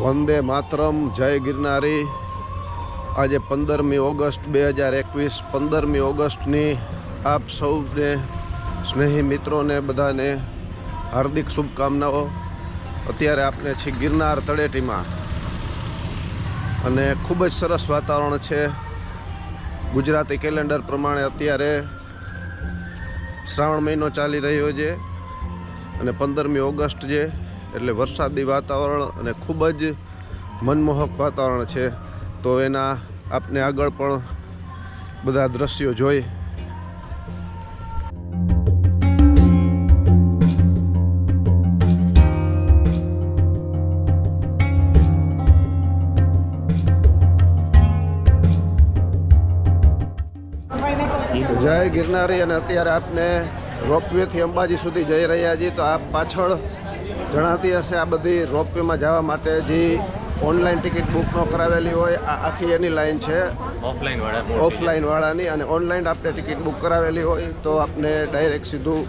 વંદે માતરમ, જય ગિરનારી। આજે 15મી ઓગસ્ટ 2021, 15મી ઓગસ્ટની આપ સૌને સ્નેહી મિત્રોને બધાને હાર્દિક શુભકામનાઓ। અત્યારે આપણે છીએ ગિરનાર તળેટીમાં અને ખૂબ જ સરસ વાતાવરણ છે। ગુજરાતી કેલેન્ડર પ્રમાણે અત્યારે શ્રાવણ મહિનો ચાલી રહ્યો છે અને 15મી ઓગસ્ટ છે એટલે વરસાદી વાતાવરણ અને ખૂબ જ મનમોહક વાતાવરણ છે। તો એના આપને આગળ પણ બધા દ્રશ્યો જોઈ। જય ગિરનારી। અને અત્યારે આપને રોપવેથી અંબાજી સુધી જઈ રહ્યા છીએ। તો આપ પાછળ જણાતી હશે આ બધી રોપવેમાં જવા માટે જે ઓનલાઈન ટિકિટ બુક ન કરાવેલી હોય આ આખી એની લાઈન છે ઓફલાઈન વાળાની, અને ઓનલાઈન આપણે ટિકિટ બુક કરાવેલી હોય તો આપને ડાયરેક્ટ સીધું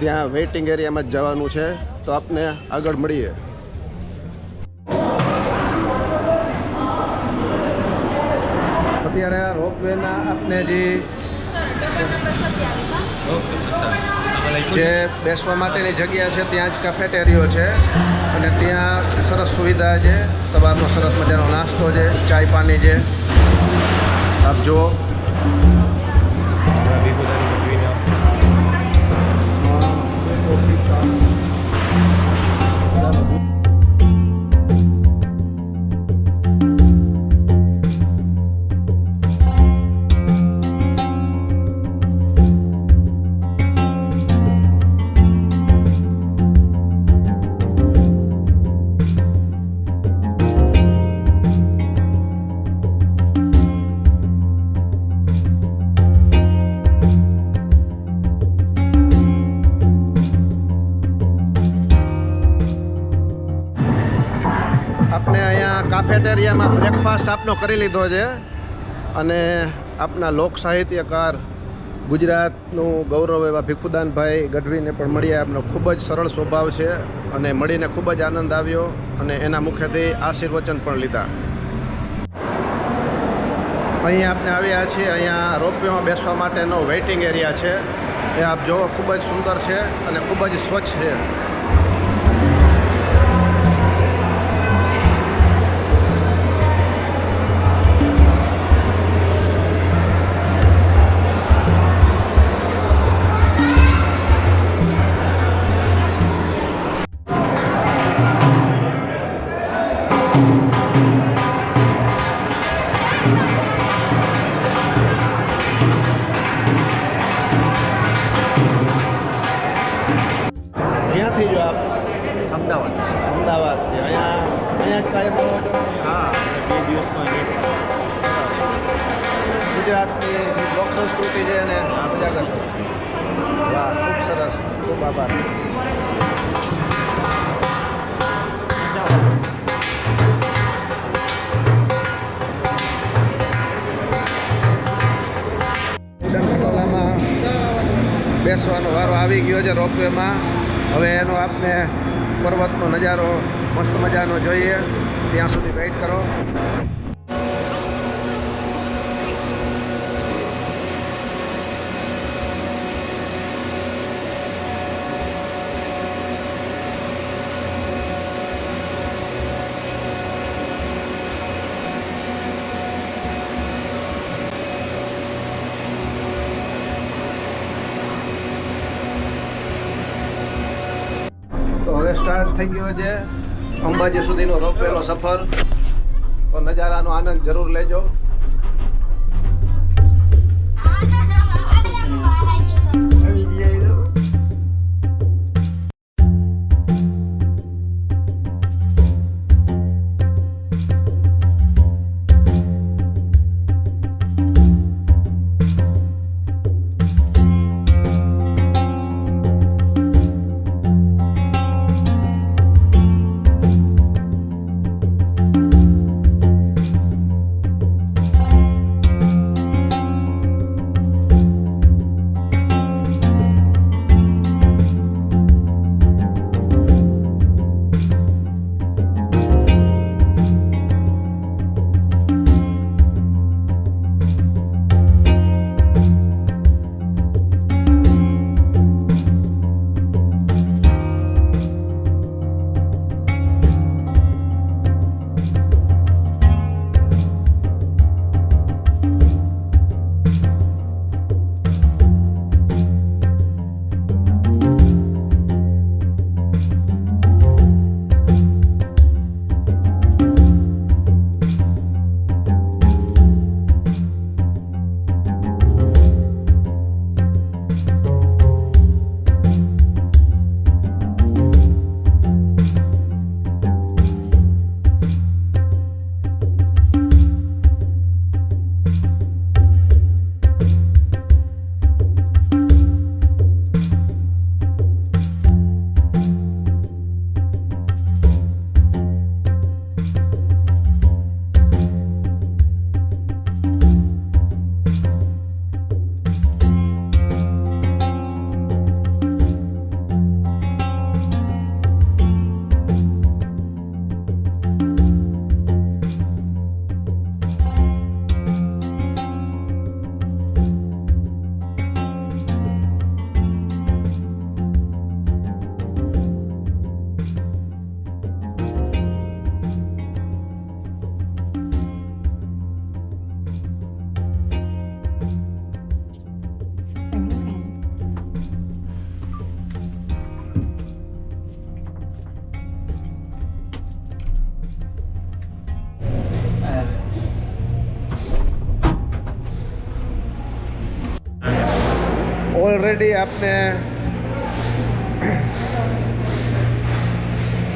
ત્યાં વેઇટિંગ એરિયામાં જ જવાનું છે। તો આપને આગળ મળીએ। અત્યારે રોપવેના આપને જે બેસવા માટેની જગ્યા છે ત્યાં જ કેફેટેરિયો છે અને ત્યાં સરસ સુવિધા છે। સવારનો સરસ મજાનો નાસ્તો છે, ચાય પાણી છે, આપ જુઓ। આપણે અહીંયા કાફેટેરિયામાં બ્રેકફાસ્ટ આપનો કરી લીધો છે અને આપના લોક સાહિત્યકાર ગુજરાતનું ગૌરવ એવા ભીખુદાનભાઈ ગઢવીને પણ મળ્યા। આપનો ખૂબ જ સરળ સ્વભાવ છે અને મળીને ખૂબ જ આનંદ આવ્યો અને એના મુખેથી આશીર્વચન પણ લીધા। અહીંયા આપણે આવ્યા છીએ, અહીંયા રોપવેમાં બેસવા માટેનો વેઇટિંગ એરિયા છે। એ આપ જુઓ, ખૂબ જ સુંદર છે અને ખૂબ જ સ્વચ્છ છે। ક્યાંથી જો આપ? અમદાવાદથી। અહીંયા જ કાયમ આવો છો? હા, 2 દિવસનો ગુજરાતની લોક સંસ્કૃતિ છે અને હાસ્યાગર। વાહ, ખૂબ સરસ, ખૂબ આભાર। બેસવાનો વારો આવી ગયો છે રોપવેમાં। હવે એનો આપને પર્વતનો નજારો મસ્ત મજાનો જોઈએ, ત્યાં સુધી વેઇટ કરો। તો હવે સ્ટાર્ટ થઈ ગયો છે અંબાજી સુધીનો રોપવેનો સફર। તો નજારાનો આનંદ જરૂર લેજો। ઓલરેડી આપને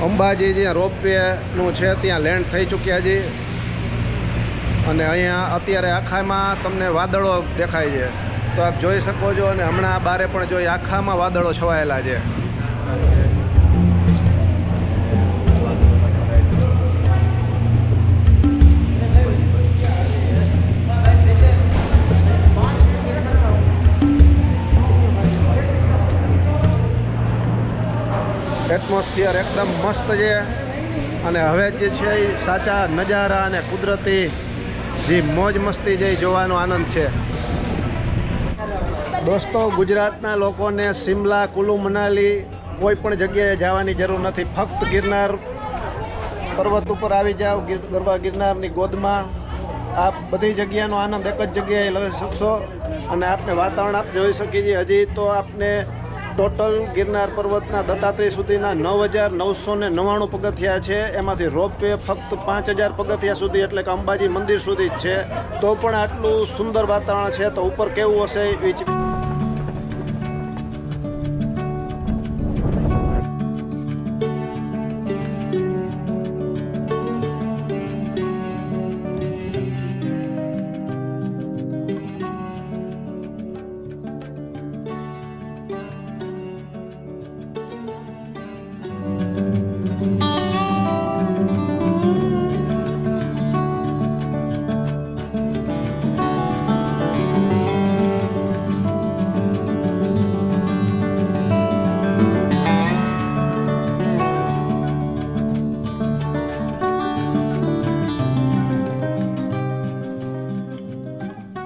અંબાજી જ્યાં રોપવેનું છે ત્યાં લેન્ડ થઈ ચૂક્યા છે અને અહીંયા અત્યારે આખામાં તમને વાદળો દેખાય છે તો આપ જોઈ શકો છો અને હમણાં બારે પણ જોઈ આખામાં વાદળો છવાયેલા છે. એટમોસ્ફિયર એકદમ મસ્ત છે અને હવે જે છે એ સાચા નજારા અને કુદરતી જે મોજ મસ્તી જે જોવાનો આનંદ છે. દોસ્તો, ગુજરાતના લોકોને શિમલા, કુલુ મનાલી કોઈ પણ જગ્યાએ જવાની જરૂર નથી. ફક્ત ગિરનાર પર્વત ઉપર આવી જાઓ, ગિરનારની ગોદમાં આપ બધી જગ્યાનો આનંદ એક જ જગ્યાએ લઈ શકશો અને આપને વાતાવરણ આપ જોઈ શકીએ છીએ. હજી તો આપને ટોટલ ગિરનાર પર્વતના દત્તાત્રેય સુધીના 9,999 પગથિયા છે. એમાંથી રોપવે ફક્ત 5,000 પગથિયા સુધી એટલે કે અંબાજી મંદિર સુધી જ છે. તો પણ આટલું સુંદર વાતાવરણ છે તો ઉપર કેવું હશે એ